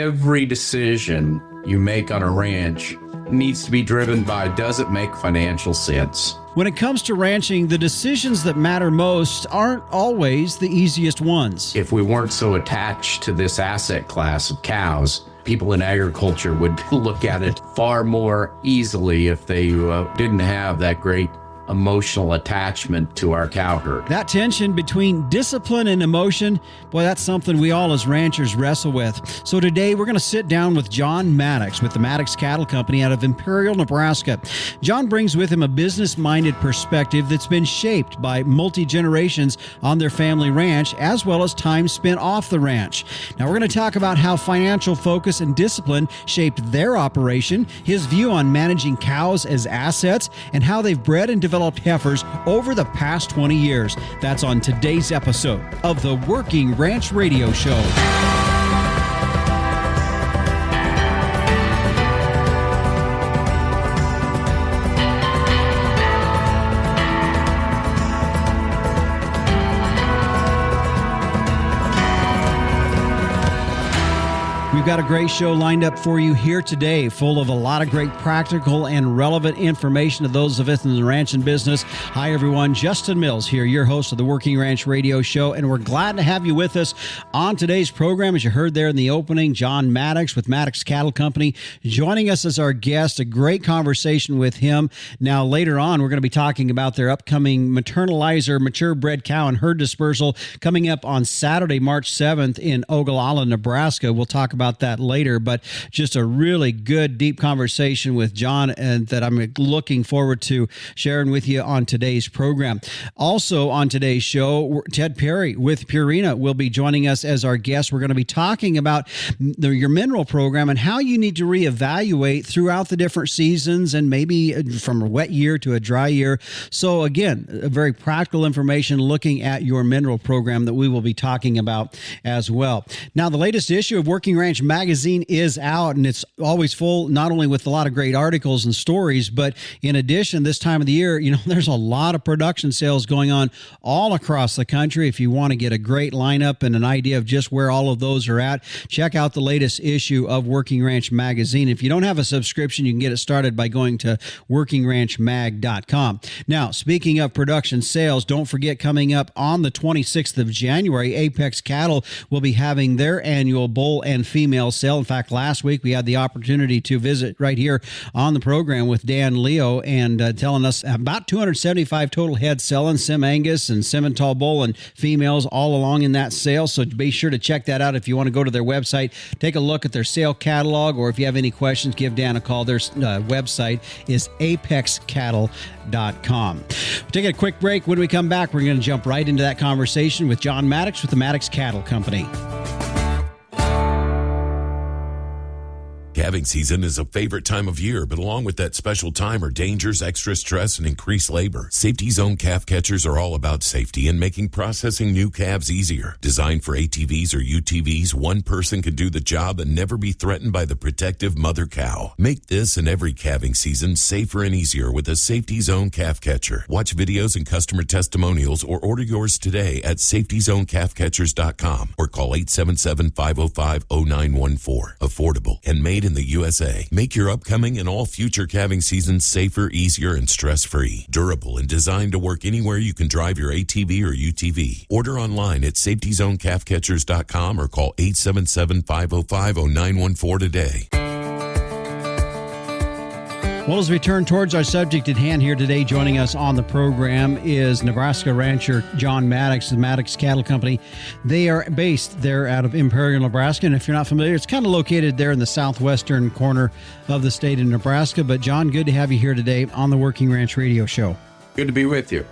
Every decision you make on a ranch needs to be driven by, does it make financial sense? When it comes to ranching, the decisions that matter most aren't always the easiest ones. If we weren't so attached to this asset class of cows, people in agriculture would look at it far more easily if they didn't have that great emotional attachment to our cow herd. That tension between discipline and emotion, boy, that's something we all as ranchers wrestle with. So today we're going to sit down with John Maddux with the Maddux Cattle Company out of Imperial, Nebraska. John brings with him a business-minded perspective that's been shaped by multi-generations on their family ranch, as well as time spent off the ranch. Now we're going to talk about how financial focus and discipline shaped their operation, his view on managing cows as assets, and how they've bred and developed heifers over the past 20 years. That's on today's episode of the Working Ranch Radio Show. We've got a great show lined up for you here today, full of a lot of great practical and relevant information to those of us in the ranching business. Hi, everyone. Justin Mills here, your host of the Working Ranch Radio Show, and we're glad to have you with us on today's program. As you heard there in the opening, John Maddux with Maddux Cattle Company joining us as our guest. A great conversation with him. Now, later on, we're going to be talking about their upcoming maternalizer, mature bred cow and herd dispersal coming up on Saturday, March 7th in Ogallala, Nebraska. We'll talk about that later, but just a really good, deep conversation with John and that I'm looking forward to sharing with you on today's program. Also on today's show, Ted Perry with Purina will be joining us as our guest. We're going to be talking about your mineral program and how you need to reevaluate throughout the different seasons and maybe from a wet year to a dry year. So again, a very practical information looking at your mineral program that we will be talking about as well. Now, the latest issue of Working Ranch Magazine is out, and it's always full, not only with a lot of great articles and stories, but in addition, this time of the year, there's a lot of production sales going on all across the country. If you want to get a great lineup and an idea of just where all of those are at, check out the latest issue of Working Ranch Magazine. If you don't have a subscription, you can get it started by going to workingranchmag.com. Now, speaking of production sales, don't forget coming up on the 26th of January, Apex Cattle will be having their annual bull and female sale. In fact, last week we had the opportunity to visit right here on the program with Dan Leo and telling us about 275 total head selling, Sim Angus and Simmental bull and females all along in that sale. So be sure to check that out if you want to go to their website, take a look at their sale catalog, or if you have any questions, give Dan a call. Their website is apexcattle.com. We'll take a quick break. When we come back, we're going to jump right into that conversation with John Maddux with the Maddux Cattle Company. Calving season is a favorite time of year, but along with that special time are dangers, extra stress, and increased labor. Safety Zone calf catchers are all about safety and making processing new calves easier. Designed for ATVs or UTVs, one person can do the job and never be threatened by the protective mother cow. Make this and every calving season safer and easier with a Safety Zone calf catcher. Watch videos and customer testimonials or order yours today at safetyzonecalfcatchers.com or call 877-505-0914. Affordable and made in the USA. Make your upcoming and all future calving seasons safer, easier, and stress-free. Durable and designed to work anywhere you can drive your ATV or UTV. Order online at safetyzonecalfcatchers.com or call 877-505-0914 today. Well, as we turn towards our subject at hand here today, joining us on the program is Nebraska rancher John Maddux, the Maddux Cattle Company. They are based there out of Imperial, Nebraska, and if you're not familiar, it's kind of located there in the southwestern corner of the state of Nebraska. But John, good to have you here today on the Working Ranch Radio Show. Good to be with you.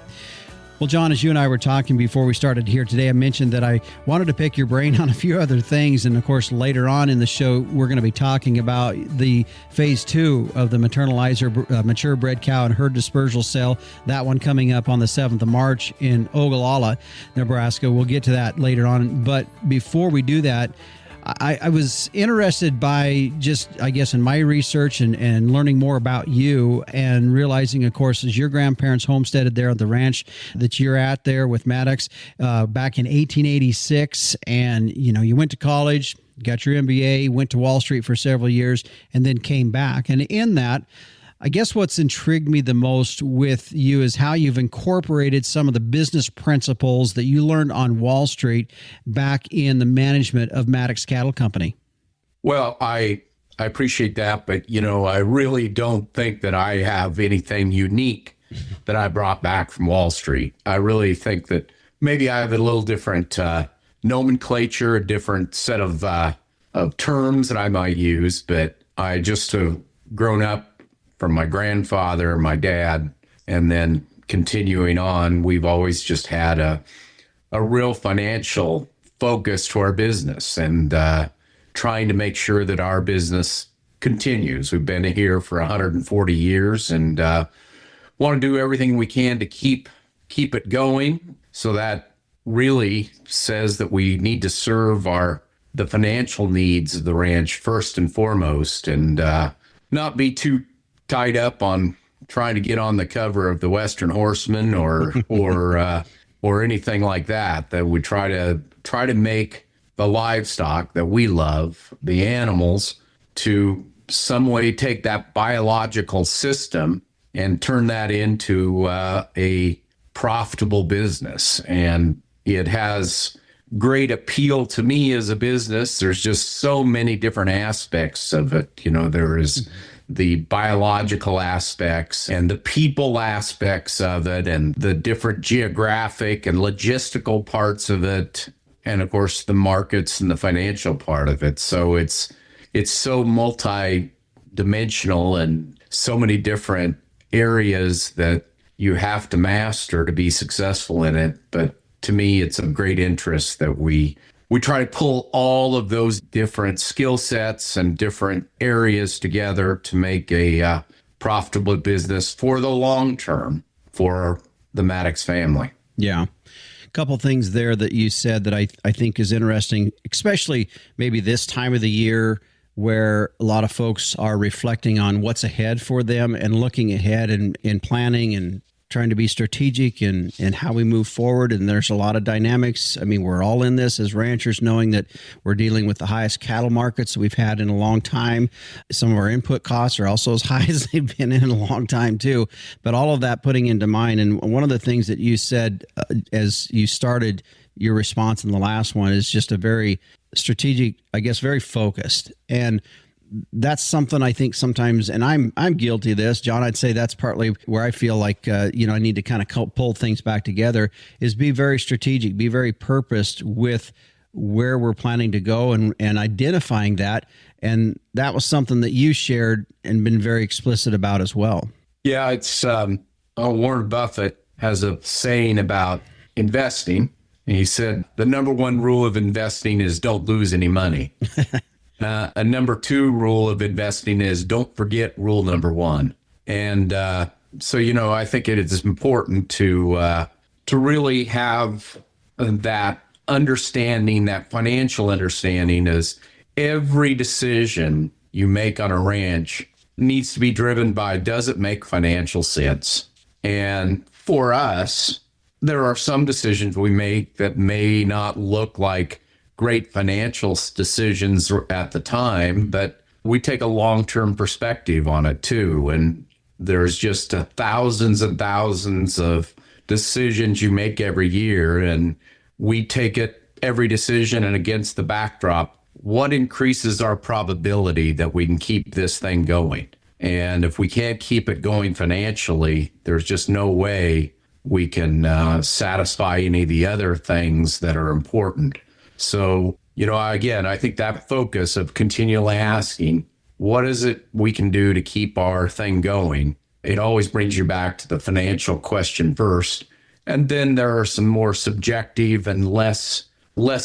Well, John, as you and I were talking before we started here today, I mentioned that I wanted to pick your brain on a few other things. And of course, later on in the show, we're going to be talking about the phase 2 of the maternalizer mature bred cow and herd dispersal sale. That one coming up on the 7th of March in Ogallala, Nebraska. We'll get to that later on. But before we do that, I was interested by just, I guess, in my research and learning more about you and realizing, of course, as your grandparents homesteaded there at the ranch that you're at there with Maddux back in 1886. And, you know, you went to college, got your MBA, went to Wall Street for several years, and then came back. And in that, I guess what's intrigued me the most with you is how you've incorporated some of the business principles that you learned on Wall Street back in the management of Maddux Cattle Company. Well, I appreciate that, but I really don't think that I have anything unique that I brought back from Wall Street. I really think that maybe I have a little different nomenclature, a different set of terms that I might use, but I just have grown up from my grandfather, my dad, and then continuing on, we've always just had a real financial focus to our business and trying to make sure that our business continues. We've been here for 140 years and want to do everything we can to keep it going. So that really says that we need to serve the financial needs of the ranch first and foremost, and not be too tied up on trying to get on the cover of the Western Horseman or anything like that. That we try to make the livestock that we love, the animals, to some way take that biological system and turn that into a profitable business. And it has great appeal to me as a business. There's just so many different aspects of it. There is the biological aspects and the people aspects of it and the different geographic and logistical parts of it. And of course, the markets and the financial part of it. So it's so multi-dimensional and so many different areas that you have to master to be successful in it. But to me, it's of great interest that we try to pull all of those different skill sets and different areas together to make a profitable business for the long term for the Maddux family. Yeah. A couple things there that you said that I think is interesting, especially maybe this time of the year where a lot of folks are reflecting on what's ahead for them and looking ahead and planning and trying to be strategic in how we move forward. And there's a lot of dynamics. I mean, we're all in this as ranchers, knowing that we're dealing with the highest cattle markets we've had in a long time. Some of our input costs are also as high as they've been in a long time too. But all of that putting into mind. And one of the things that you said as you started your response in the last one is just a very strategic, I guess, very focused. And that's something I think sometimes, and I'm guilty of this, John. I'd say that's partly where I feel like I need to kind of pull things back together. Is be very strategic, be very purposed with where we're planning to go, and identifying that. And that was something that you shared and been very explicit about as well. Yeah, it's Warren Buffett has a saying about investing, and he said the number one rule of investing is don't lose any money. A number two rule of investing is don't forget rule number one. And so, I think it is important to really have that understanding, that financial understanding, is every decision you make on a ranch needs to be driven by, does it make financial sense? And for us, there are some decisions we make that may not look like great financial decisions at the time, but we take a long-term perspective on it too. And there's just thousands and thousands of decisions you make every year. And we take every decision and against the backdrop, what increases our probability that we can keep this thing going? And if we can't keep it going financially, there's just no way we can satisfy any of the other things that are important. So, again, I think that focus of continually asking, what is it we can do to keep our thing going? It always brings you back to the financial question first. And then there are some more subjective and less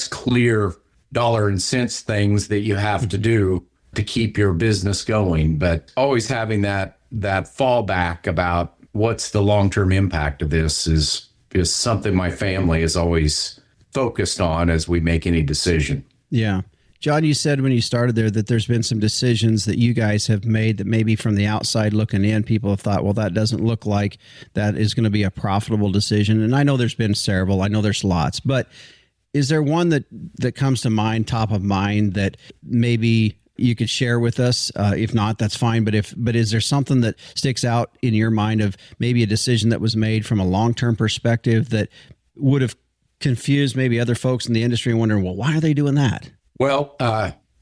clear dollar and cents things that you have to do to keep your business going. But always having that fallback about what's the long-term impact of this is something my family is always focused on as we make any decision. Yeah. John, you said when you started there that there's been some decisions that you guys have made that maybe from the outside looking in, people have thought, well, that doesn't look like that is going to be a profitable decision. And I know there's been several, I know there's lots, but Is there one that comes to mind, top of mind, that maybe you could share with us? If not, that's fine. But is there something that sticks out in your mind of maybe a decision that was made from a long-term perspective that would have confused maybe other folks in the industry and wondering, well, why are they doing that? Well,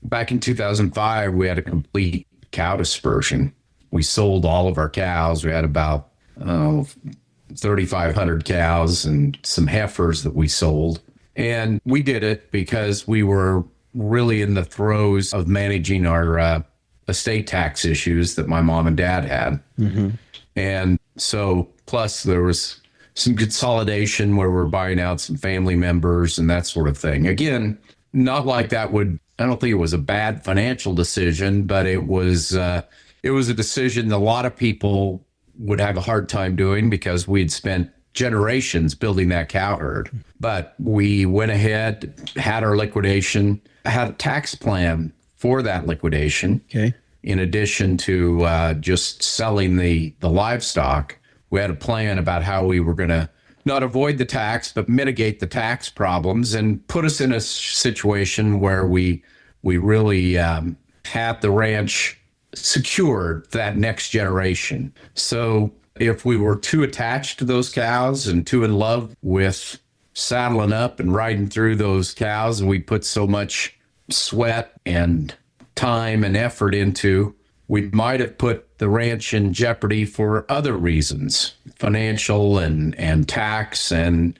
back in 2005, we had a complete cow dispersion. We sold all of our cows. We had about 3,500 cows and some heifers that we sold. And we did it because we were really in the throes of managing our estate tax issues that my mom and dad had. Mm-hmm. And so, plus there was some consolidation where we're buying out some family members and that sort of thing. Again, not like that I don't think it was a bad financial decision, but it was a decision a lot of people would have a hard time doing because we'd spent generations building that cow herd. But we went ahead, had our liquidation, had a tax plan for that liquidation. Okay. In addition to just selling the livestock, we had a plan about how we were going to not avoid the tax, but mitigate the tax problems and put us in a situation where we really had the ranch secured that next generation. So if we were too attached to those cows and too in love with saddling up and riding through those cows, and we put so much sweat and time and effort into, we might have put the ranch in jeopardy for other reasons, financial and tax and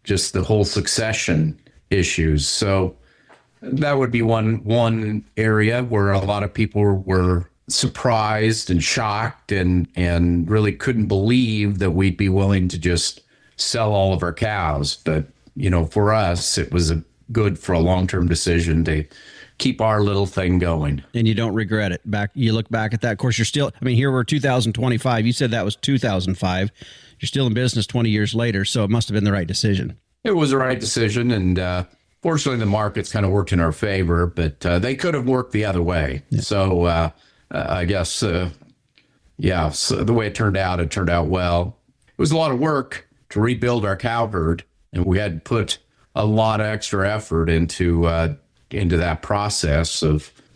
just the whole succession issues. So that would be one area where a lot of people were surprised and shocked and really couldn't believe that we'd be willing to just sell all of our cows. But, for us, it was good for a long-term decision to keep our little thing going. And you don't regret it. You look back at that. Of course, you're still, here we're 2025. You said that was 2005. You're still in business 20 years later, so it must have been the right decision. It was the right decision, and fortunately, the market's kind of worked in our favor, but they could have worked the other way. Yeah. So I guess, so the way it turned out well. It was a lot of work to rebuild our cow herd, and we had to put a lot of extra effort into that process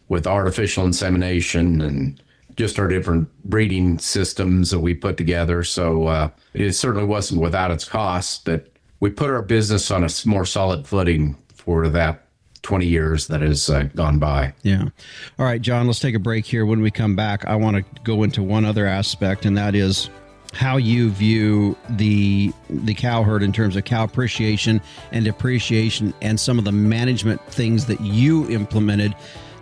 with artificial insemination and just our different breeding systems that we put together. So it certainly wasn't without its costs, but we put our business on a more solid footing for that 20 years that has gone by. Yeah. All right, John, let's take a break here. When we come back, I want to go into one other aspect, and that is how you view the cow herd in terms of cow appreciation and depreciation and some of the management things that you implemented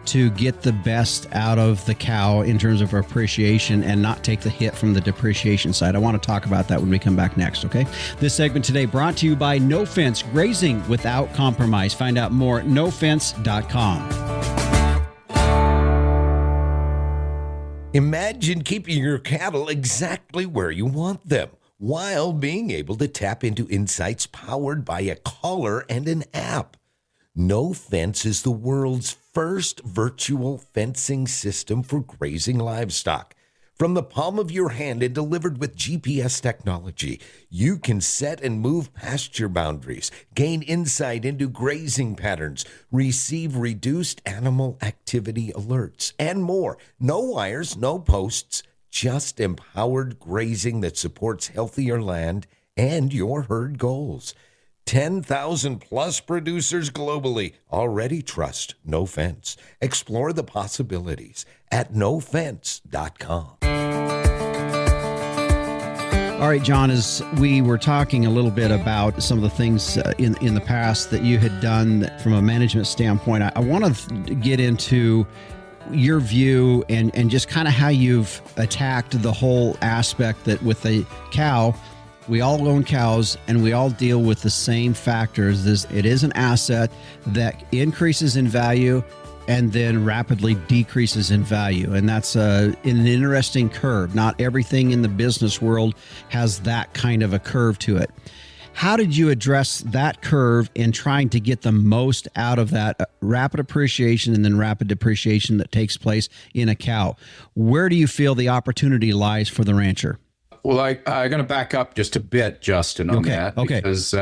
to get the best out of the cow in terms of appreciation and not take the hit from the depreciation side. I want to talk about that when we come back next, okay? This segment today brought to you by No Fence, grazing without compromise. Find out more at nofence.com. Imagine keeping your cattle exactly where you want them while being able to tap into insights powered by a collar and an app. No Fence is the world's first virtual fencing system for grazing livestock. From the palm of your hand and delivered with GPS technology, you can set and move pasture boundaries, gain insight into grazing patterns, receive reduced animal activity alerts, and more. No wires, no posts, just empowered grazing that supports healthier land and your herd goals. 10,000 plus producers globally already trust No Fence. Explore the possibilities at nofence.com. All right, John, as we were talking a little bit about some of the things in the past that you had done from a management standpoint, I want to get into your view and just kind of how you've attacked the whole aspect that with the cow, we all own cows and we all deal with the same factors. It is an asset that increases in value and then rapidly decreases in value. And that's an interesting curve. Not everything in the business world has that kind of a curve to it. How did you address that curve in trying to get the most out of that rapid appreciation and then rapid depreciation that takes place in a cow? Where do you feel the opportunity lies for the rancher? Well, I'm going to back up just a bit, Justin, on that. Okay. Because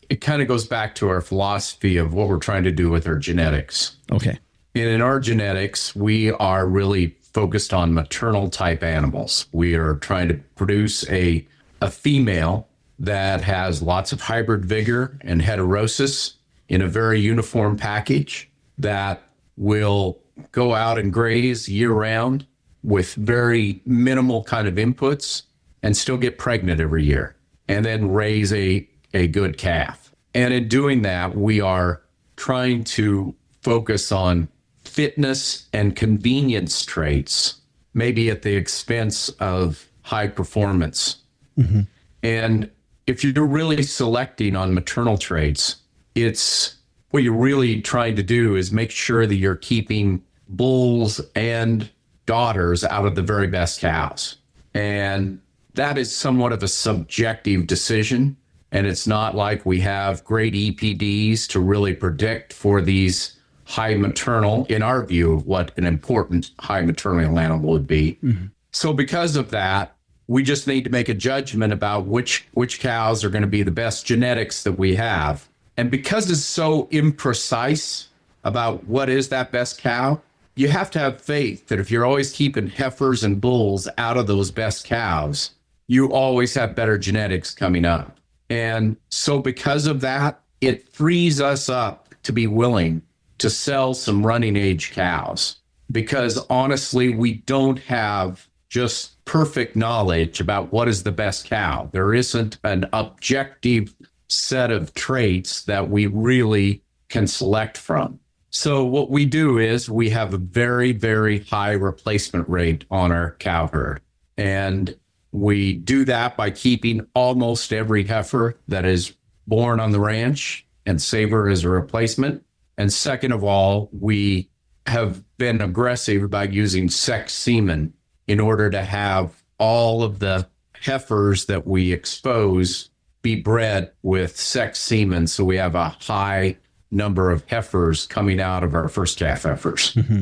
it kind of goes back to our philosophy of what we're trying to do with our genetics. Okay. And in our genetics, we are really focused on maternal type animals. We are trying to produce a female that has lots of hybrid vigor and heterosis in a very uniform package that will go out and graze year round with very minimal kind of inputs and still get pregnant every year and then raise a good calf. And in doing that, we are trying to focus on fitness and convenience traits, maybe at the expense of high performance. Mm-hmm. And if you're really selecting on maternal traits, it's what you're really trying to do is make sure that you're keeping bulls and daughters out of the very best cows. And that is somewhat of a subjective decision. And it's not like we have great EPDs to really predict for these high maternal, in our view, of what an important high maternal animal would be. Mm-hmm. So because of that, we just need to make a judgment about which cows are going to be the best genetics that we have. And because it's so imprecise about what is that best cow, you have to have faith that if you're always keeping heifers and bulls out of those best cows, you always have better genetics coming up. And so because of that, it frees us up to be willing to sell some running age cows, because honestly, we don't have just perfect knowledge about what is the best cow. There isn't an objective set of traits that we really can select from. So what we do is we have a very, very high replacement rate on our cow herd. And we do that by keeping almost every heifer that is born on the ranch and save her as a replacement. And second of all, we have been aggressive about using sex semen in order to have all of the heifers that we expose be bred with sex semen. So we have a high number of heifers coming out of our first calf heifers. Mm-hmm.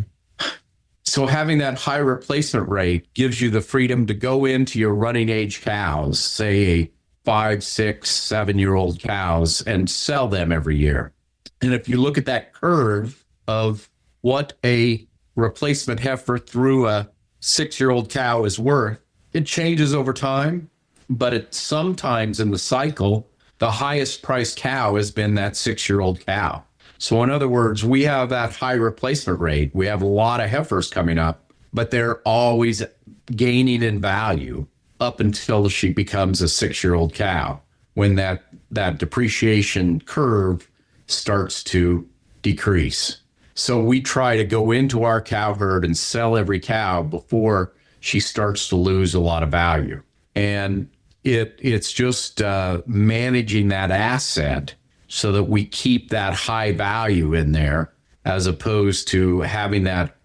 So having that high replacement rate gives you the freedom to go into your running age cows, say 5, 6, 7-year-old cows, and sell them every year. And if you look at that curve of what a replacement heifer through a 6-year-old cow is worth, it changes over time, but it sometimes in the cycle, the highest priced cow has been that 6-year-old cow. So in other words, we have that high replacement rate. We have a lot of heifers coming up, but they're always gaining in value up until she becomes a 6-year-old cow, when that depreciation curve starts to decrease. So we try to go into our cow herd and sell every cow before she starts to lose a lot of value. And it's just managing that asset so that we keep that high value in there, as opposed to having that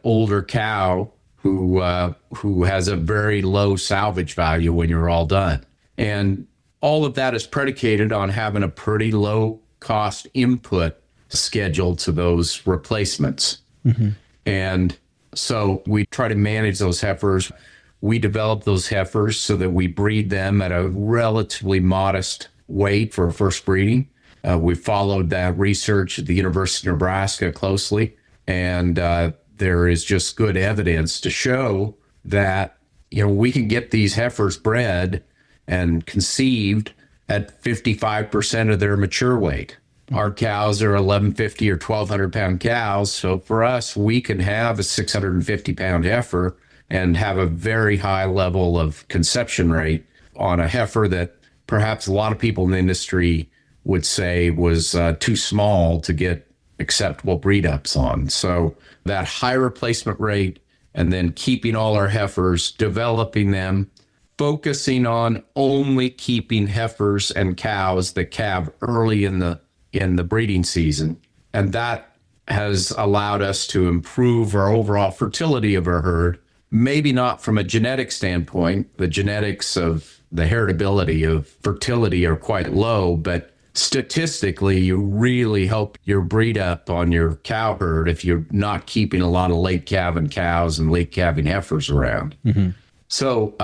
older cow who has a very low salvage value when you're all done. And all of that is predicated on having a pretty low cost input schedule to those replacements. Mm-hmm. And so we try to manage those heifers. We develop those heifers so that we breed them at a relatively modest weight for first breeding. We followed that research at the University of Nebraska closely, and there is just good evidence to show that, we can get these heifers bred and conceived at 55% of their mature weight. Our cows are 1,150 or 1,200 pound cows. So for us, we can have a 650 pound heifer and have a very high level of conception rate on a heifer that perhaps a lot of people in the industry would say was too small to get acceptable breed ups on. So that high replacement rate, and then keeping all our heifers, developing them, focusing on only keeping heifers and cows that calve early in the breeding season. And that has allowed us to improve our overall fertility of our herd. Maybe not from a genetic standpoint. The genetics of the heritability of fertility are quite low, but statistically, you really help your breed up on your cow herd if you're not keeping a lot of late calving cows and late calving heifers around. Mm-hmm. So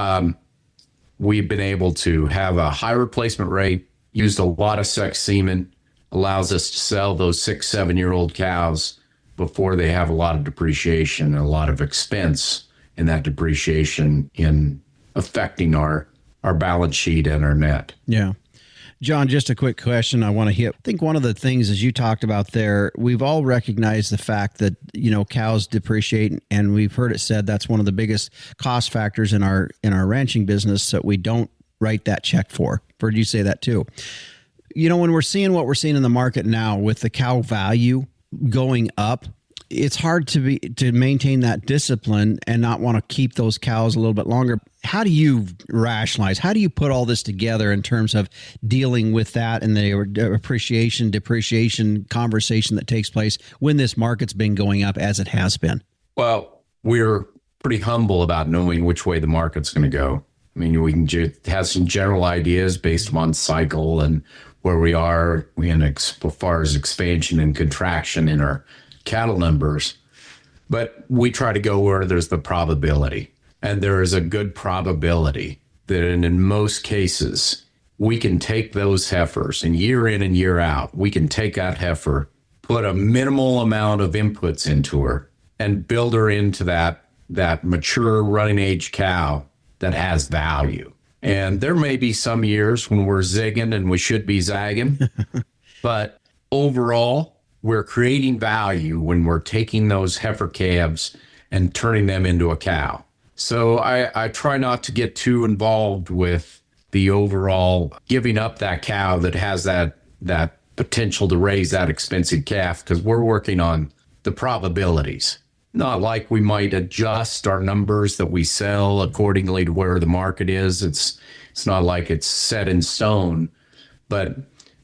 we've been able to have a high replacement rate, used a lot of sex semen, allows us to sell those 6-7-year-old cows before they have a lot of depreciation and a lot of expense in that depreciation in affecting our balance sheet and our net. Yeah. John, just a quick question I want to hit. I think one of the things, as you talked about there, we've all recognized the fact that, cows depreciate, and we've heard it said that's one of the biggest cost factors in our ranching business that we don't write that check for. I've heard you say that too. When we're seeing what we're seeing in the market now with the cow value going up, it's hard to maintain that discipline and not want to keep those cows a little bit longer. How do you rationalize? How do you put all this together in terms of dealing with that and the appreciation, depreciation conversation that takes place when this market's been going up as it has been? Well, we're pretty humble about knowing which way the market's going to go. I mean, we can have some general ideas based on cycle and where we are as far as expansion and contraction in our cattle numbers, but we try to go where there's the probability. And there is a good probability that in most cases, we can take those heifers and year in and year out, we can take that heifer, put a minimal amount of inputs into her and build her into that mature running age cow that has value. And there may be some years when we're zigging and we should be zagging, but overall, we're creating value when we're taking those heifer calves and turning them into a cow. So I try not to get too involved with the overall giving up that cow that has that potential to raise that expensive calf, because we're working on the probabilities. Not like we might adjust our numbers that we sell accordingly to where the market is. It's not like it's set in stone, but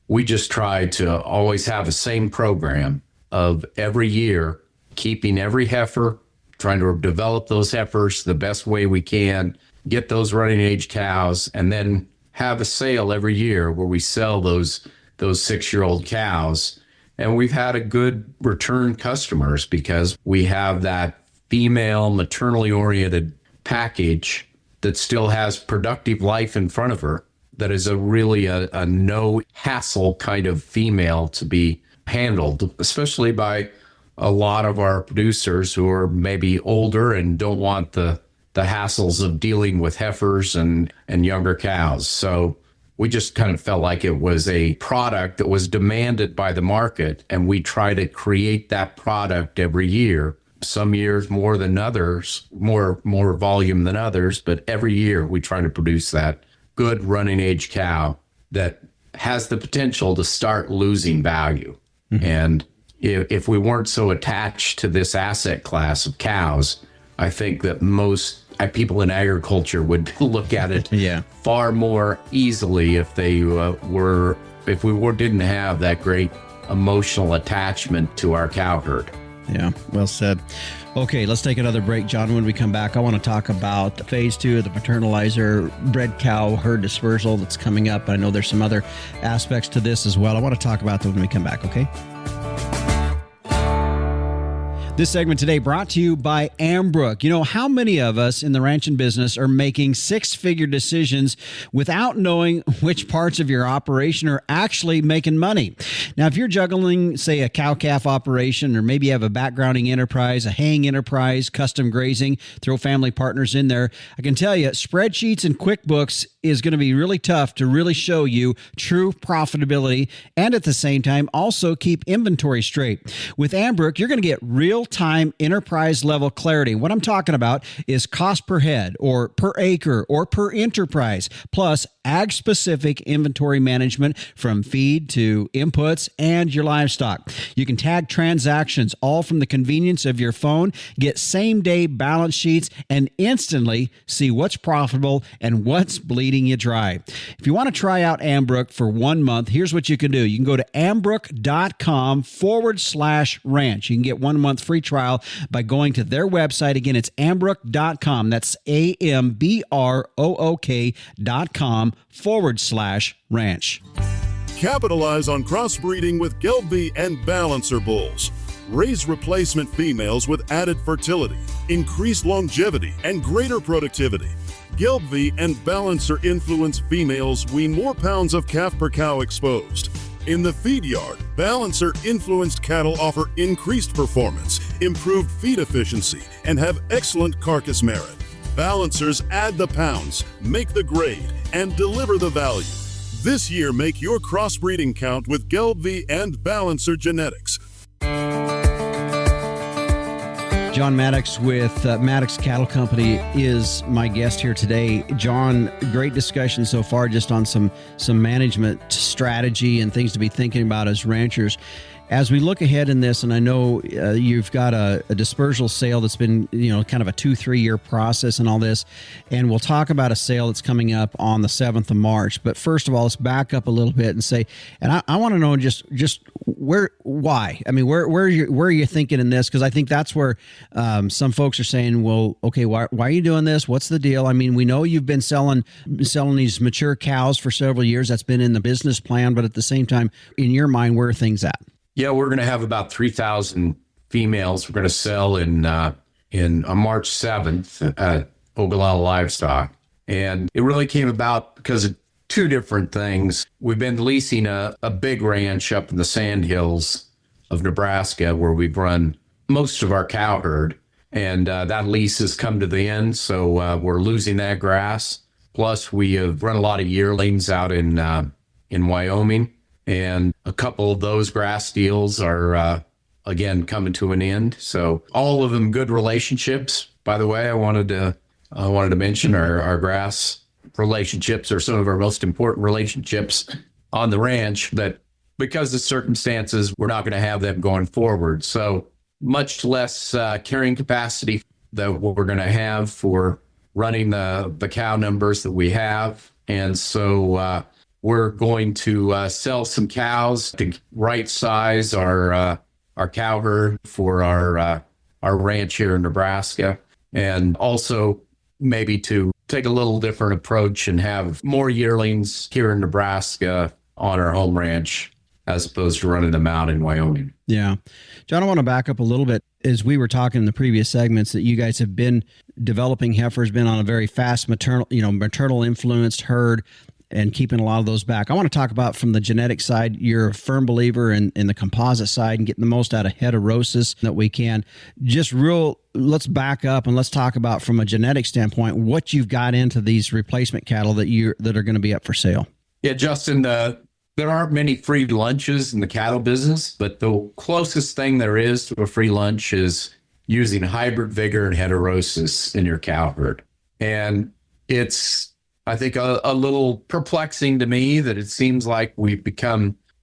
we just try to always have the same program of every year, keeping every heifer, trying to develop those heifers the best way we can, get those running age cows, and then have a sale every year where we sell those 6-year-old cows. And we've had a good return customers because we have that female maternally oriented package that still has productive life in front of her. That is really a no hassle kind of female to be handled, especially by a lot of our producers who are maybe older and don't want the hassles of dealing with heifers and younger cows. So we just kind of felt like it was a product that was demanded by the market, and we try to create that product every year. Some years more than others, more volume than others, but every year we try to produce that good running age cow that has the potential to start losing value. Mm-hmm. And if we weren't so attached to this asset class of cows, I think that most people in agriculture would look at it far more easily if they didn't have that great emotional attachment to our cow herd. Yeah, well said. Okay, let's take another break, John. When we come back, I want to talk about phase 2 of the paternalizer bred cow herd dispersal that's coming up. I know there's some other aspects to this as well. I want to talk about them when we come back, okay? This segment today brought to you by Ambrook. How many of us in the ranching business are making six-figure decisions without knowing which parts of your operation are actually making money? Now, if you're juggling, say, a cow-calf operation, or maybe you have a backgrounding enterprise, a haying enterprise, custom grazing, throw family partners in there, I can tell you, spreadsheets and QuickBooks is going to be really tough to really show you true profitability and at the same time also keep inventory straight. With Ambrook, you're going to get real-time enterprise level clarity. What I'm talking about is cost per head or per acre or per enterprise, plus ag-specific inventory management from feed to inputs and your livestock. You can tag transactions all from the convenience of your phone, get same-day balance sheets, and instantly see what's profitable and what's bleeding you dry. If you want to try out Ambrook for 1 month, here's what you can do. You can go to ambrook.com/ranch. You can get 1 month free trial by going to their website. Again, it's ambrook.com. That's ambrook.com/ranch. Capitalize on crossbreeding with Gelbvieh and Balancer bulls. Raise replacement females with added fertility, increased longevity, and greater productivity. Gelbvieh and Balancer influenced females wean more pounds of calf per cow exposed. In the feed yard, Balancer influenced cattle offer increased performance, improved feed efficiency, and have excellent carcass merit. Balancers add the pounds, make the grade, and deliver the value. This year, make your crossbreeding count with Gelbvieh and Balancer genetics. John Maddux with Maddux Cattle Company is my guest here today. John, great discussion so far just on some management strategy and things to be thinking about as ranchers. As we look ahead in this, and I know you've got a dispersal sale that's been, kind of a 2-3 year process and all this, and we'll talk about a sale that's coming up on the 7th of March. But first of all, let's back up a little bit and say, and I want to know just why? I mean, where are you thinking in this? Because I think that's where some folks are saying, well, okay, why are you doing this? What's the deal? I mean, we know you've been selling these mature cows for several years. That's been in the business plan, but at the same time, in your mind, where are things at? Yeah, we're going to have about 3,000 females. We're going to sell in March 7th at Ogallala Livestock. And it really came about because of two different things. We've been leasing a big ranch up in the Sandhills of Nebraska where we've run most of our cow herd. And that lease has come to the end, so we're losing that grass. Plus, we have run a lot of yearlings out in Wyoming. And a couple of those grass deals are, again, coming to an end. So all of them good relationships. By the way, I wanted to mention our grass relationships are some of our most important relationships on the ranch. But because of circumstances, we're not going to have them going forward. So much less carrying capacity that we're going to have for running the cow numbers that we have. And so we're going to sell some cows to right size our cow herd for our ranch here in Nebraska, and also maybe to take a little different approach and have more yearlings here in Nebraska on our home ranch as opposed to running them out in Wyoming. Yeah. John, I want to back up a little bit. As we were talking in the previous segments that you guys have been developing heifers, been on a very fast maternal influenced herd, and keeping a lot of those back. I want to talk about from the genetic side. You're a firm believer in the composite side and getting the most out of heterosis that we can. Let's back up and let's talk about from a genetic standpoint what you've got into these replacement cattle that are going to be up for sale. Yeah, Justin, there aren't many free lunches in the cattle business, but the closest thing there is to a free lunch is using hybrid vigor and heterosis in your cow herd. And it's, I think, a little perplexing to me that it seems like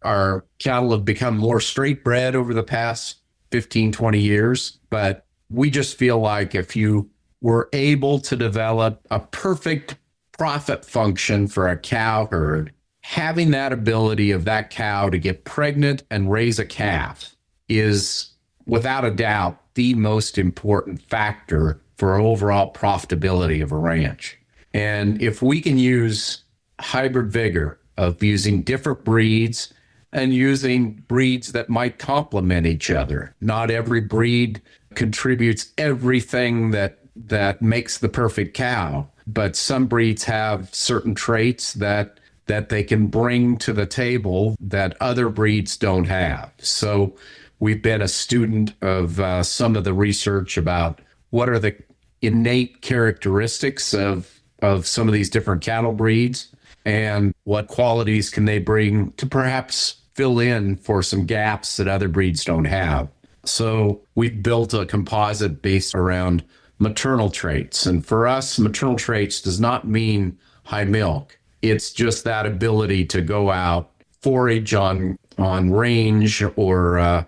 our cattle have become more straight bred over the past 15, 20 years. But we just feel like if you were able to develop a perfect profit function for a cow herd, having that ability of that cow to get pregnant and raise a calf is without a doubt the most important factor for overall profitability of a ranch. And if we can use hybrid vigor of using different breeds and using breeds that might complement each other, not every breed contributes everything that makes the perfect cow, but some breeds have certain traits that they can bring to the table that other breeds don't have. So we've been a student of some of the research about what are the innate characteristics of some of these different cattle breeds and what qualities can they bring to perhaps fill in for some gaps that other breeds don't have. So we've built a composite based around maternal traits. And for us, maternal traits does not mean high milk. It's just that ability to go out, forage on range or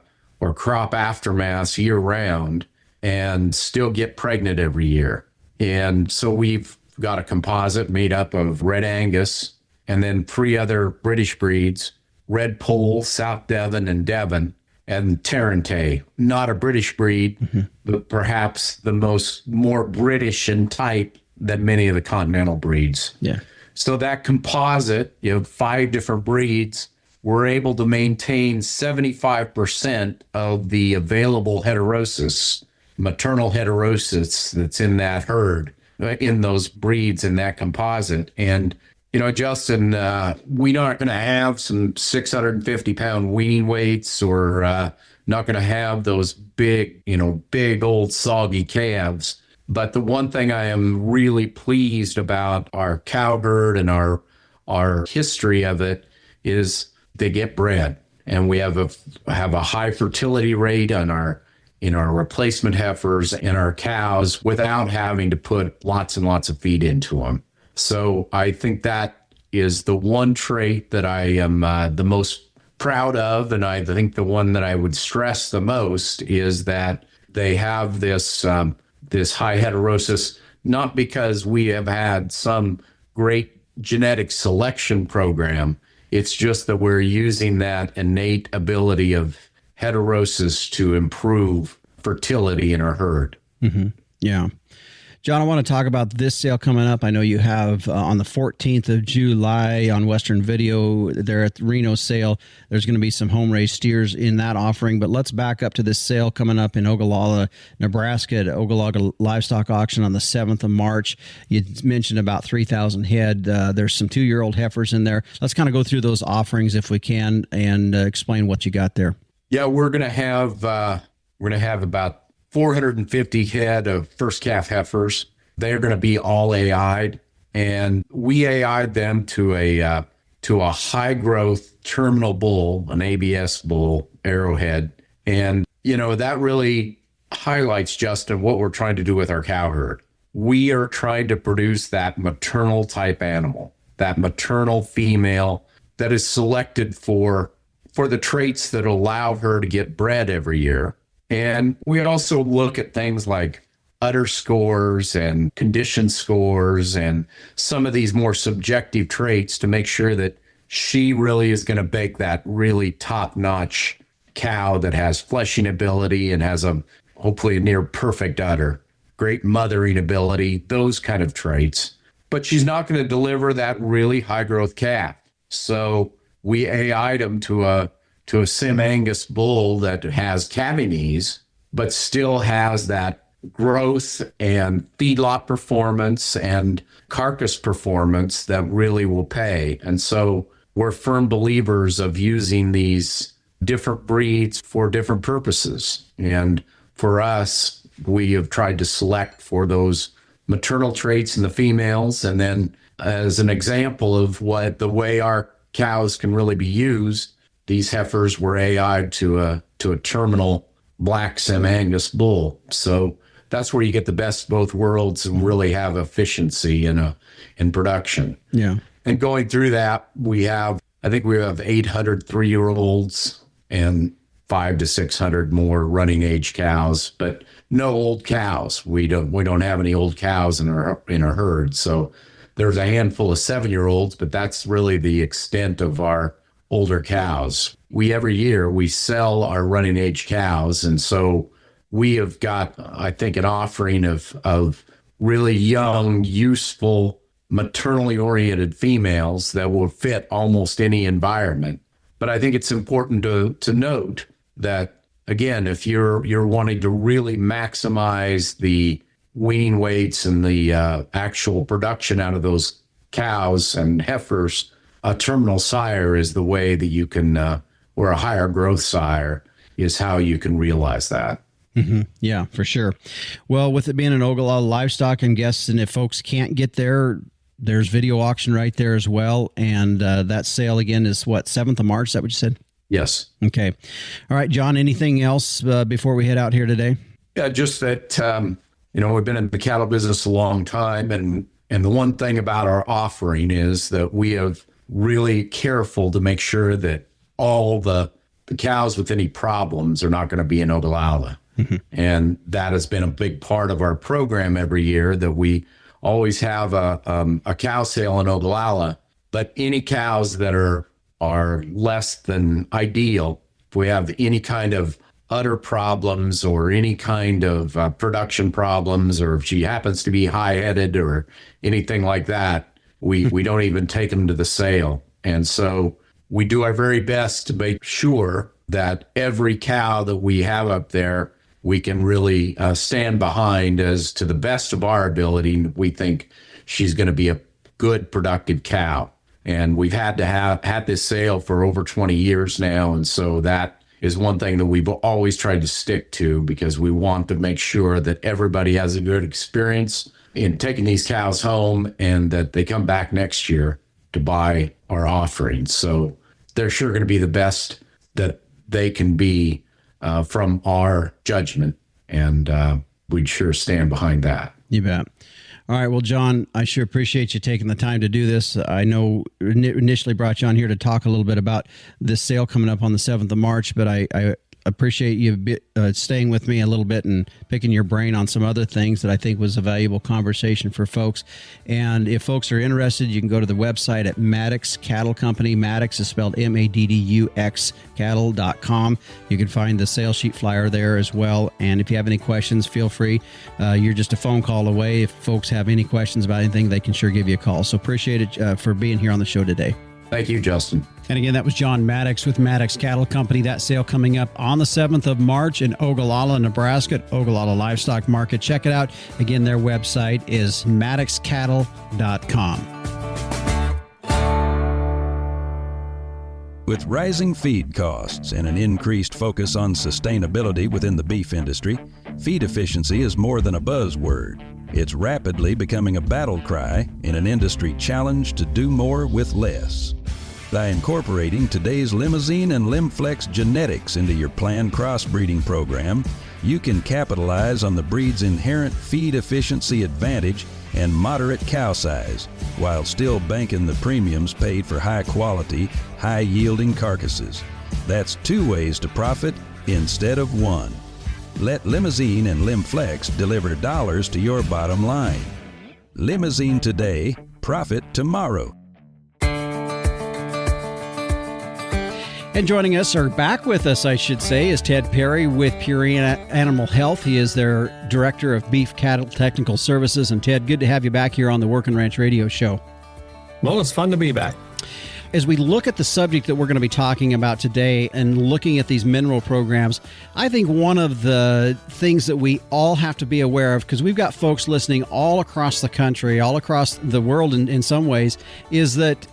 crop aftermath year round and still get pregnant every year. And so we've got a composite made up of Red Angus and then 3 other British breeds, Red Poll, South Devon, and Devon, and Tarrantay. Not a British breed, but perhaps the more British in type than many of the continental breeds. Yeah. So that composite, 5 different breeds, we're able to maintain 75% of the available heterosis, maternal heterosis that's in that herd. in those breeds in that composite. And, Justin, we aren't going to have some 650-pound weaning weights or not going to have those big, big old soggy calves. But the one thing I am really pleased about our cow herd and our history of it is they get bred, and we have a high fertility rate on our replacement heifers and our cows without having to put lots and lots of feed into them. So I think that is the one trait that I am the most proud of, and I think the one that I would stress the most is that they have this this high heterosis, not because we have had some great genetic selection program. It's just that we're using that innate ability of heterosis to improve fertility in our herd. Mm-hmm. Yeah. John, I want to talk about this sale coming up. I know you have on the 14th of July on Western Video there at the Reno sale. There's going to be some home-raised steers in that offering. But let's back up to this sale coming up in Ogallala, Nebraska at Ogallala Livestock Auction on the 7th of March. You mentioned about 3,000 head. There's some 2-year-old heifers in there. Let's kind of go through those offerings if we can and explain what you got there. Yeah, we're going to have about 450 head of first calf heifers. They're going to be all AI'd, and we AI'd them to a high growth terminal bull, an ABS bull, arrowhead. And, that really highlights, Justin, what we're trying to do with our cow herd. We are trying to produce that maternal type animal, that maternal female that is selected for the traits that allow her to get bred every year. And we also look at things like udder scores and condition scores and some of these more subjective traits to make sure that she really is going to make that really top-notch cow that has fleshing ability and has hopefully a near perfect udder, great mothering ability, those kind of traits. But she's not going to deliver that really high-growth calf. So we AI'd them to a Sim Angus bull that has calving knees, but still has that growth and feedlot performance and carcass performance that really will pay. And so we're firm believers of using these different breeds for different purposes. And for us, we have tried to select for those maternal traits in the females. And then as an example of the way our cows can really be used, these heifers were AI'd to a terminal black Sim Angus bull. So that's where you get the best of both worlds and really have efficiency in production. Yeah. And going through that, I think we have 800 3-year-olds and 500 to 600 more running age cows, but no old cows. We don't have any old cows in our herd. So there's a handful of 7-year-olds, but that's really the extent of our older cows. Every year we sell our running age cows. And so we have got, I think, an offering of really young, useful, maternally oriented females that will fit almost any environment. But I think it's important to note that, again, if you're wanting to really maximize the weaning weights and the actual production out of those cows and heifers, a terminal sire is the way that you can, or a higher growth sire is how you can realize that. Mm-hmm. Yeah, for sure. Well, with it being an Ogallala Livestock, I'm guessing if folks can't get there, there's video auction right there as well. And that sale again is 7th of March? Is that what you said? Yes. Okay. All right, John, anything else before we head out here today? Yeah, just that, we've been in the cattle business a long time. And the one thing about our offering is that we have really careful to make sure that all the cows with any problems are not going to be in Ogallala. Mm-hmm. And that has been a big part of our program every year, that we always have a cow sale in Ogallala, but any cows that are less than ideal, if we have any kind of udder problems or any kind of production problems, or if she happens to be high-headed or anything like that, we don't even take them to the sale. And so we do our very best to make sure that every cow that we have up there we can really stand behind as to the best of our ability. We think she's going to be a good, productive cow. And we've had this sale for over 20 years now. And so that is one thing that we've always tried to stick to, because we want to make sure that everybody has a good experience in taking these cows home and that they come back next year to buy our offerings. So they're sure going to be the best that they can be from our judgment. And we'd sure stand behind that. You bet. All right. Well, John, I sure appreciate you taking the time to do this. I know initially brought you on here to talk a little bit about this sale coming up on the 7th of March, but I appreciate you staying with me a little bit and picking your brain on some other things that I think was a valuable conversation for folks. And if folks are interested, you can go to the website at Maddux Cattle Company. Maddux is spelled Maddux cattle.com. You can find the sales sheet flyer there as well. And if you have any questions, feel free. You're just a phone call away. If folks have any questions about anything, they can sure give you a call. So appreciate it for being here on the show today. Thank you, Justin. And again, that was John Maddux with Maddux Cattle Company. That sale coming up on the 7th of March in Ogallala, Nebraska, at Ogallala Livestock Market. Check it out. Again, their website is madduxcattle.com. With rising feed costs and an increased focus on sustainability within the beef industry, feed efficiency is more than a buzzword. It's rapidly becoming a battle cry in an industry challenged to do more with less. By incorporating today's Limousine and Limflex genetics into your planned crossbreeding program, you can capitalize on the breed's inherent feed efficiency advantage and moderate cow size, while still banking the premiums paid for high-quality, high-yielding carcasses. That's 2 ways to profit instead of 1. Let Limousine and Limflex deliver dollars to your bottom line. Limousine today, profit tomorrow. And joining us, or back with us, I should say, is Ted Perry with Purina Animal Health. He is their Director of Beef Cattle Technical Services. And Ted, good to have you back here on the Working Ranch Radio Show. Well, it's fun to be back. As we look at the subject that we're going to be talking about today and looking at these mineral programs, I think one of the things that we all have to be aware of, because we've got folks listening all across the country, all across the world in some ways, is that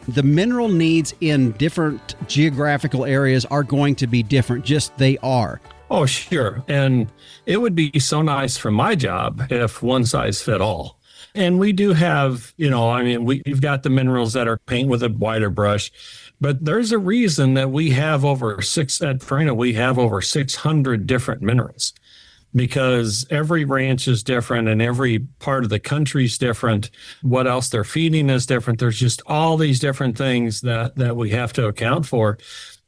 the mineral needs in different geographical areas are going to be different. Just they are. Oh, sure. And it would be so nice for my job if one size fit all. And we do have, we've got the minerals that are paint with a wider brush, but there's a reason that we have at Purina, we have over 600 different minerals, because every ranch is different and every part of the country is different. What else they're feeding is different. There's just all these different things that we have to account for.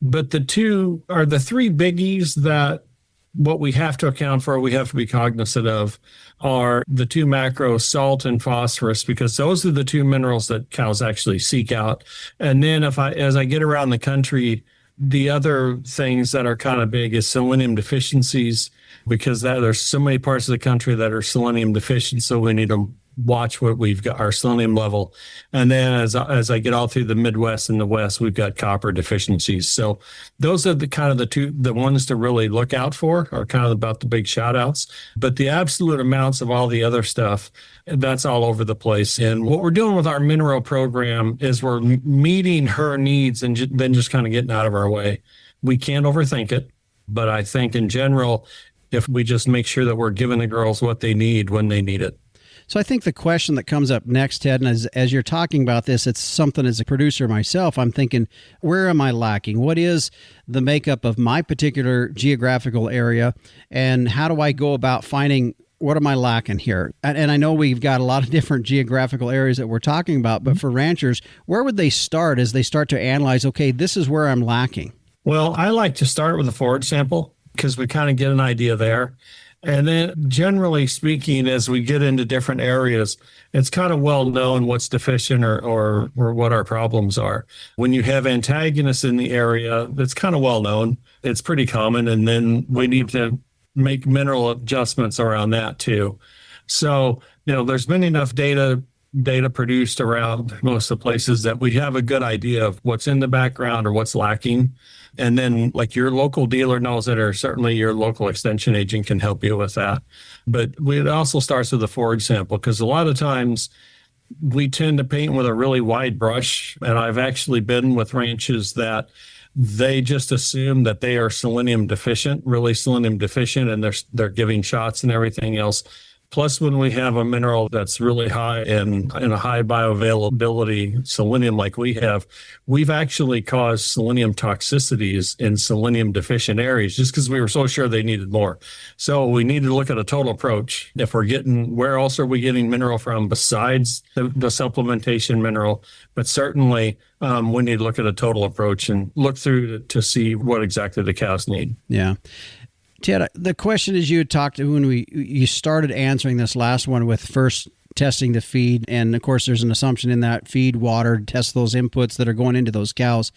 But the 3 biggies that what we have to account for, we have to be cognizant of, are the 2 macro, salt and phosphorus, because those are the 2 minerals that cows actually seek out. And then as I get around the country, the other things that are kind of big is selenium deficiencies, because there's so many parts of the country that are selenium deficient. So we need to watch what we've got, our selenium level. And then as I get all through the Midwest and the West, we've got copper deficiencies. So those are the ones to really look out for, are kind of about the big shout outs. But the absolute amounts of all the other stuff, that's all over the place. And what we're doing with our mineral program is we're meeting her needs and then just kind of getting out of our way. We can't overthink it, but I think in general, if we just make sure that we're giving the girls what they need when they need it. So I think the question that comes up next, Ted, and as you're talking about this, it's something as a producer myself, I'm thinking, where am I lacking? What is the makeup of my particular geographical area? And how do I go about finding what am I lacking here? And I know we've got a lot of different geographical areas that we're talking about, but for ranchers, where would they start as they start to analyze, okay, this is where I'm lacking? Well, I like to start with a forage sample because we kind of get an idea there. And then generally speaking, as we get into different areas, it's kind of well known what's deficient or what our problems are. When you have antagonists in the area, that's kind of well known. It's pretty common. And then we need to make mineral adjustments around that too. So, there's been enough data data produced around most of the places that we have a good idea of what's in the background or what's lacking. And then like your local dealer knows it, or certainly your local extension agent can help you with that. But it also starts with a forage sample, because a lot of times we tend to paint with a really wide brush. And I've actually been with ranches that they just assume that they are selenium deficient, really selenium deficient, and they're giving shots and everything else. Plus, when we have a mineral that's really high in a high bioavailability selenium like we have, we've actually caused selenium toxicities in selenium deficient areas just because we were so sure they needed more. So we need to look at a total approach. If we're getting, where else are we getting mineral from besides the supplementation mineral? But certainly we need to look at a total approach and look through to see what exactly the cows need. Yeah. Ted, the question is, you had talked when you started answering this last one with first testing the feed, and of course there's an assumption in that feed, water, test those inputs that are going into those cows.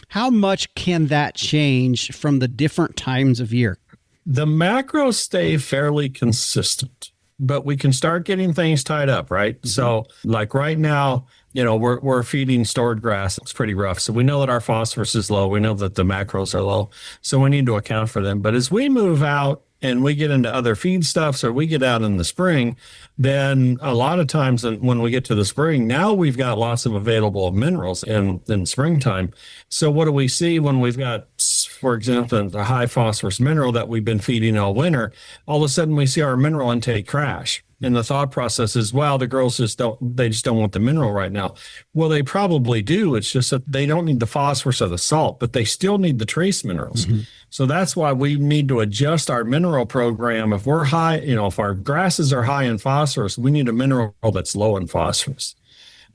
How much can that change from the different times of year? The macros stay fairly consistent, but we can start getting things tied up, right? Mm-hmm. So like right now, we're feeding stored grass. It's pretty rough. So we know that our phosphorus is low. We know that the macros are low. So we need to account for them. But as we move out and we get into other feedstuffs, or we get out in the spring, then a lot of times when we get to the spring, now we've got lots of available minerals in springtime. So what do we see when we've got, for example, the high phosphorus mineral that we've been feeding all winter? All of a sudden we see our mineral intake crash. And the thought process is, well, the girls just don't want the mineral right now. Well, they probably do. It's just that they don't need the phosphorus or the salt, but they still need the trace minerals. Mm-hmm. So that's why we need to adjust our mineral program. If we're high, if our grasses are high in phosphorus, we need a mineral that's low in phosphorus.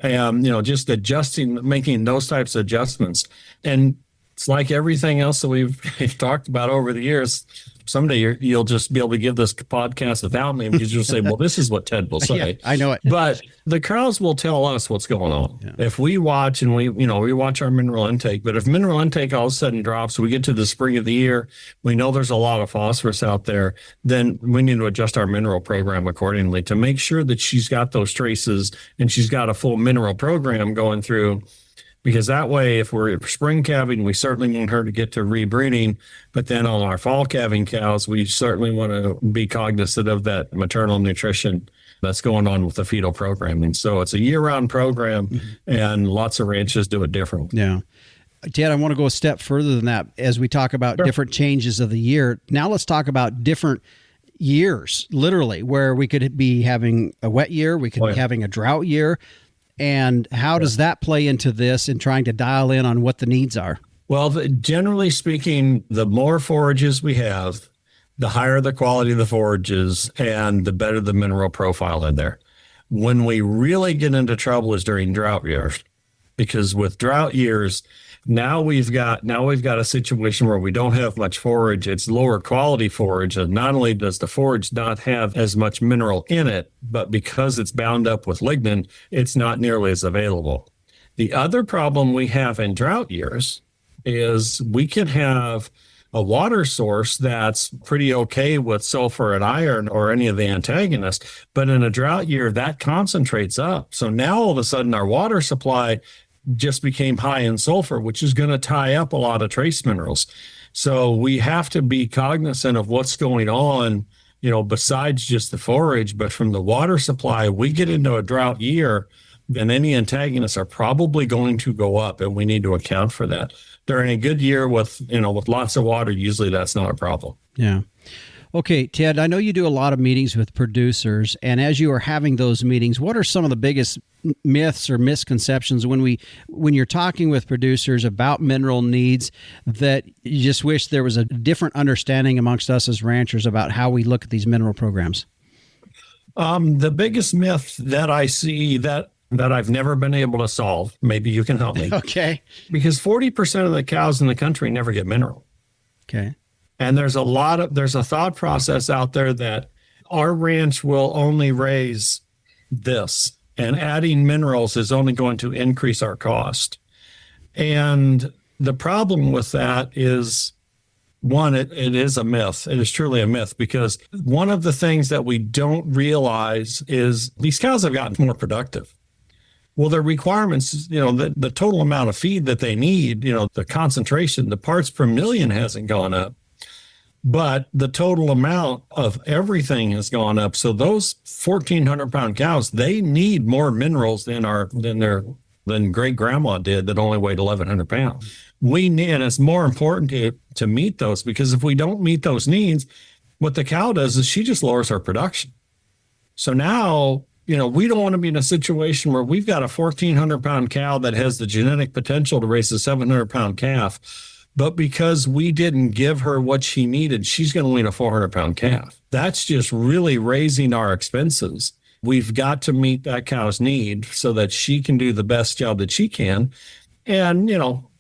And, just adjusting, making those types of adjustments. And it's like everything else that we've talked about over the years. Someday you'll just be able to give this podcast without me, because you'll say, well, this is what Ted will say. Yeah, I know it. But the cows will tell us what's going on. Yeah. If we watch and we watch our mineral intake, but if mineral intake all of a sudden drops, we get to the spring of the year, we know there's a lot of phosphorus out there, then we need to adjust our mineral program accordingly to make sure that she's got those traces and she's got a full mineral program going through. Because that way, if we're spring calving, we certainly want her to get to rebreeding. But then on our fall calving cows, we certainly want to be cognizant of that maternal nutrition that's going on with the fetal programming. So it's a year-round program, and lots of ranches do it differently. Yeah. Ted, I want to go a step further than that as we talk about different changes of the year. Now let's talk about different years, literally, where we could be having a wet year, we could be having a drought year. And how does that play into this in trying to dial in on what the needs are? Well, generally speaking, the more forages we have, the higher the quality of the forages and the better the mineral profile in there. When we really get into trouble is during drought years, because with drought years, now we've got a situation where we don't have much forage. It's lower quality forage. And not only does the forage not have as much mineral in it, but because it's bound up with lignin, it's not nearly as available. The other problem we have in drought years is we can have a water source that's pretty okay with sulfur and iron or any of the antagonists, but in a drought year, that concentrates up. So now all of a sudden our water supply just became high in sulfur, which is going to tie up a lot of trace minerals. So we have to be cognizant of what's going on, besides just the forage, but from the water supply. We get into a drought year, then any antagonists are probably going to go up, and we need to account for that. During a good year with lots of water, usually that's not a problem. Yeah. Okay, Ted, I know you do a lot of meetings with producers, and as you are having those meetings, what are some of the biggest myths or misconceptions when you're talking with producers about mineral needs that you just wish there was a different understanding amongst us as ranchers about how we look at these mineral programs? The biggest myth that I see that I've never been able to solve, maybe you can help me. Okay. Because 40% of the cows in the country never get mineral. Okay. And there's a thought process out there that our ranch will only raise this, and adding minerals is only going to increase our cost. And the problem with that is, one, it is a myth. It is truly a myth, because one of the things that we don't realize is these cows have gotten more productive. Well, their requirements, the total amount of feed that they need, the concentration, the parts per million hasn't gone up, but the total amount of everything has gone up. So those 1,400 pound cows, they need more minerals than great grandma did that only weighed 1,100 pounds. And it's more important to meet those, because if we don't meet those needs, what the cow does is she just lowers her production. So now, we don't want to be in a situation where we've got a 1,400 pound cow that has the genetic potential to raise a 700 pound calf, but because we didn't give her what she needed, she's going to wean a 400 pound calf. That's just really raising our expenses. We've got to meet that cow's need so that she can do the best job that she can. And,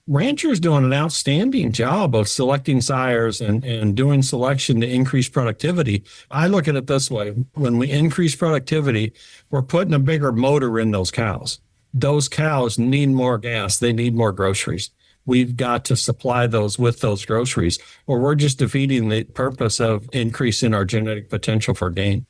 ranchers doing an outstanding job of selecting sires and doing selection to increase productivity. I look at it this way. When we increase productivity, we're putting a bigger motor in those cows. Those cows need more gas. They need more groceries. We've got to supply those with those groceries, or we're just defeating the purpose of increasing our genetic potential for gain.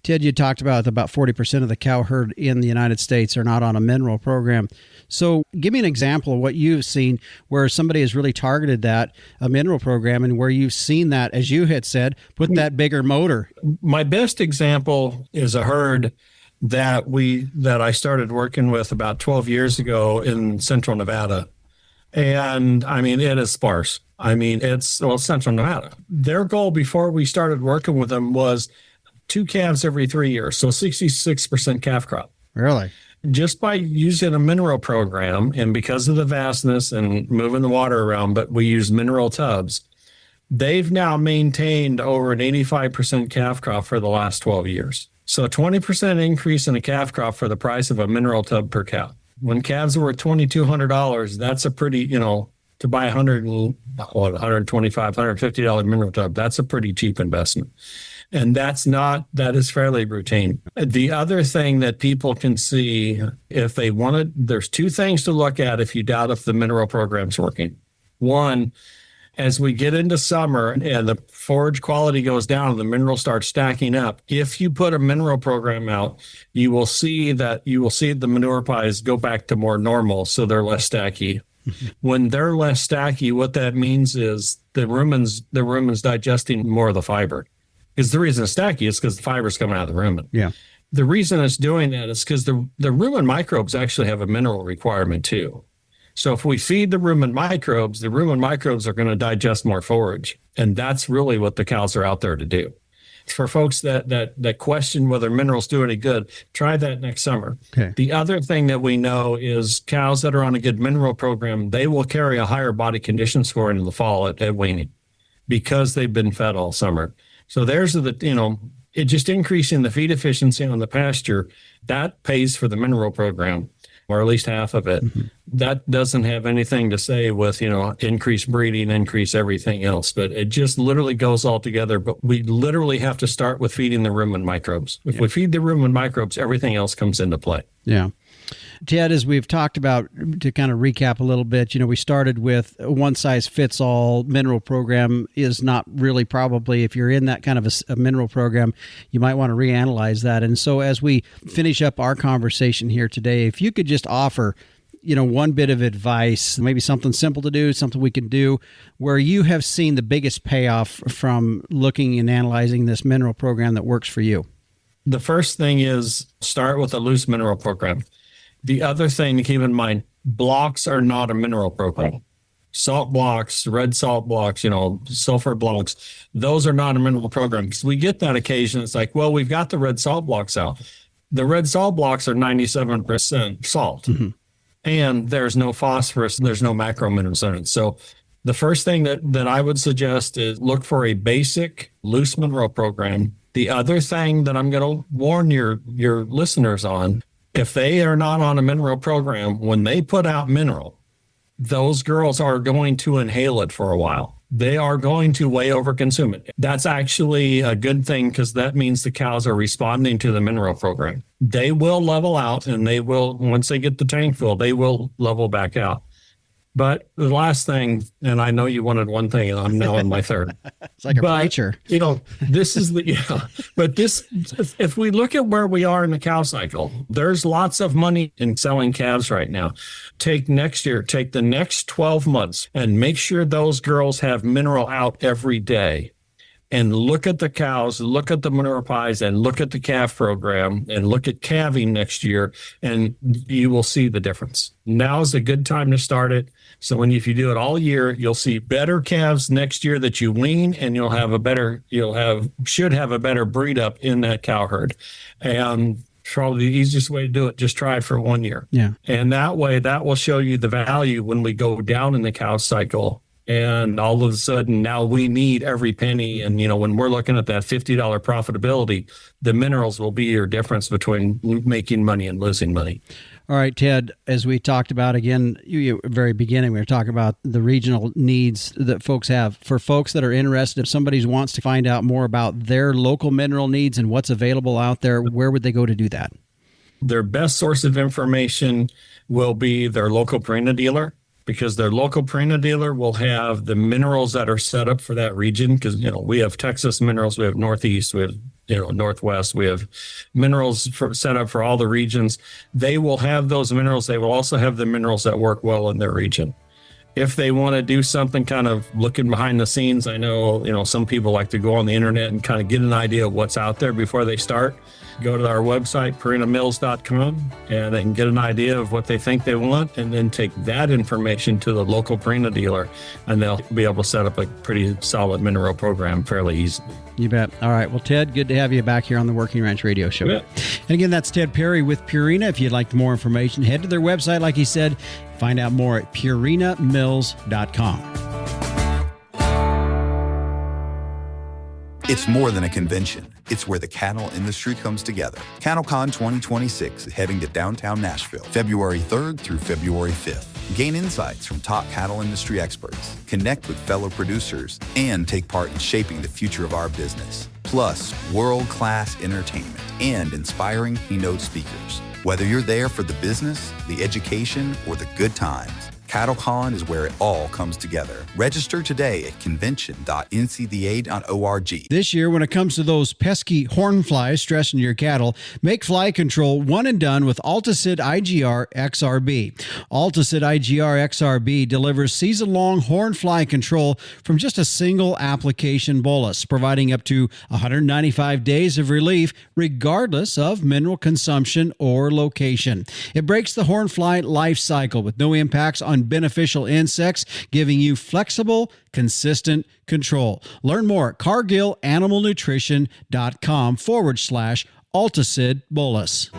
Ted, you talked about 40% of the cow herd in the United States are not on a mineral program. So give me an example of what you've seen where somebody has really targeted a mineral program, and where you've seen that, as you had said, put that bigger motor. My best example is a herd that I started working with about 12 years ago in central Nevada. And it is sparse. It's central Nevada. Their goal before we started working with them was 2 calves every 3 years, so 66% calf crop. Really? Just by using a mineral program, and because of the vastness and moving the water around, but we use mineral tubs, they've now maintained over an 85% calf crop for the last 12 years. So a 20% increase in a calf crop for the price of a mineral tub per cow. When calves were $2,200, that's a pretty, to buy $125, $150 mineral tub, that's a pretty cheap investment. And that is fairly routine. The other thing that people can see, if they want to, there's 2 things to look at if you doubt if the mineral program's working. One, as we get into summer and the forage quality goes down and the minerals start stacking up, if you put a mineral program out, you will see the manure pies go back to more normal, so they're less stacky. When they're less stacky, what that means is the rumen's digesting more of the fiber. Because the reason it's stacky is because the fiber's coming out of the rumen. Yeah. The reason it's doing that is because the rumen microbes actually have a mineral requirement too. So if we feed the rumen microbes are going to digest more forage. And that's really what the cows are out there to do. For folks that question whether minerals do any good, try that next summer. Okay. The other thing that we know is cows that are on a good mineral program, they will carry a higher body condition score into the fall at weaning because they've been fed all summer. So there's it just increasing the feed efficiency on the pasture, that pays for the mineral program, or at least half of it. Mm-hmm. That doesn't have anything to say with, increased breeding, increase everything else, but it just literally goes all together. But we literally have to start with feeding the rumen microbes. If we feed the rumen microbes, everything else comes into play. Yeah. Ted, as we've talked about, to kind of recap a little bit, we started with a one-size-fits-all mineral program is not really probably, if you're in that kind of a mineral program, you might want to reanalyze that. And so as we finish up our conversation here today, if you could just offer, one bit of advice, maybe something simple to do, something we can do, where you have seen the biggest payoff from looking and analyzing this mineral program that works for you. The first thing is start with a loose mineral program. The other thing to keep in mind, blocks are not a mineral program. Salt blocks, red salt blocks, sulfur blocks, those are not a mineral program. Because we get that occasion. It's like, well, we've got the red salt blocks out. The red salt blocks are 97% salt. Mm-hmm. And there's no phosphorus, there's no macro minerals in it. So the first thing that I would suggest is look for a basic loose mineral program. The other thing that I'm going to warn your listeners on, if they are not on a mineral program, when they put out mineral, those girls are going to inhale it for a while. They are going to way overconsume it. That's actually a good thing because that means the cows are responding to the mineral program. They will level out, and they will, once they get the tank full, they will level back out. But the last thing, and I know you wanted one thing, and I'm now on my third. It's like a preacher. This is but this, if we look at where we are in the cow cycle, there's lots of money in selling calves right now. Take the next 12 months and make sure those girls have mineral out every day. And look at the cows, look at the manure pies, and look at the calf program, and look at calving next year, and you will see the difference. Now is a good time to start it. So if you do it all year, you'll see better calves next year that you wean, and should have a better breed up in that cow herd. And probably the easiest way to do it, just try it for 1 year. Yeah. And that way, that will show you the value when we go down in the cow cycle. And all of a sudden, now we need every penny. And, when we're looking at that $50 profitability, the minerals will be your difference between making money and losing money. All right, Ted, as we talked about again, very beginning, we were talking about the regional needs that folks have. For folks that are interested, if somebody wants to find out more about their local mineral needs and what's available out there, where would they go to do that? Their best source of information will be their local Purina dealer, because their local Purina dealer will have the minerals that are set up for that region. Because, we have Texas minerals, we have Northeast, we have, Northwest, we have minerals set up for all the regions. They will have those minerals. They will also have the minerals that work well in their region. If they want to do something kind of looking behind the scenes, I know, some people like to go on the internet and kind of get an idea of what's out there before they start. Go to our website, purinamills.com, and they can get an idea of what they think they want, and then take that information to the local Purina dealer, and they'll be able to set up a pretty solid mineral program fairly easily. You bet. All right. Well, Ted, good to have you back here on the Working Ranch Radio Show. Yeah. And again, that's Ted Perry with Purina. If you'd like more information, head to their website, like he said. Find out more at purinamills.com. It's more than a convention. It's where the cattle industry comes together. CattleCon 2026 is heading to downtown Nashville, February 3rd through February 5th. Gain insights from top cattle industry experts, connect with fellow producers, and take part in shaping the future of our business. Plus, world-class entertainment and inspiring keynote speakers. Whether you're there for the business, the education, or the good times, CattleCon is where it all comes together. Register today at convention.ncda.org. This year, when it comes to those pesky horn flies stressing your cattle, make fly control one and done with Alticid IGR XRB. Alticid IGR XRB delivers season-long horn fly control from just a single application bolus, providing up to 195 days of relief regardless of mineral consumption or location. It breaks the horn fly life cycle with no impacts on beneficial insects, giving you flexible, consistent control. Learn more at cargilanimalnutrition.com/Alticid bolus.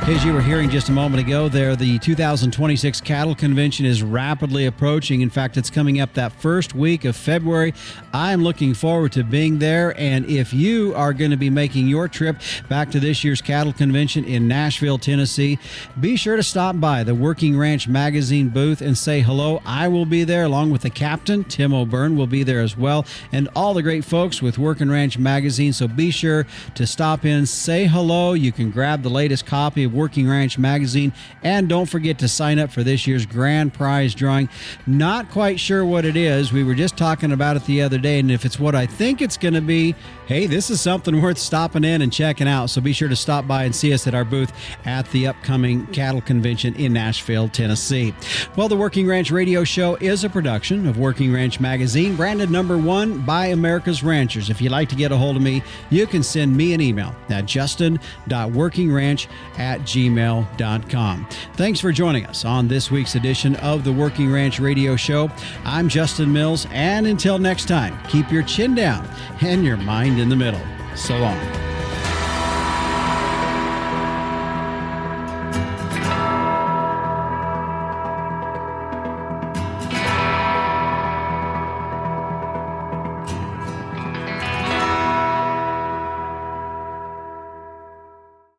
As you were hearing just a moment ago there, the 2026 Cattle Convention is rapidly approaching. In fact, it's coming up that first week of February. I'm looking forward to being there. And if you are going to be making your trip back to this year's Cattle Convention in Nashville, Tennessee, be sure to stop by the Working Ranch Magazine booth and say hello. I will be there along with the captain. Tim O'Byrne will be there as well, and all the great folks with Working Ranch Magazine. So be sure to stop in, say hello. You can grab the latest copy of Working Ranch Magazine, and don't forget to sign up for this year's grand prize drawing. Not quite sure what it is. We were just talking about it the other day, and if it's what I think it's going to be, hey, this is something worth stopping in and checking out. So be sure to stop by and see us at our booth at the upcoming Cattle Convention in Nashville, Tennessee. Well, the Working Ranch Radio Show is a production of Working Ranch Magazine, branded #1 by America's Ranchers. If you'd like to get a hold of me, you can send me an email at justin.workingranch@gmail.com. Thanks for joining us on this week's edition of the Working Ranch Radio Show. I'm Justin Mills, and until next time, keep your chin down and your mind in the middle. So long.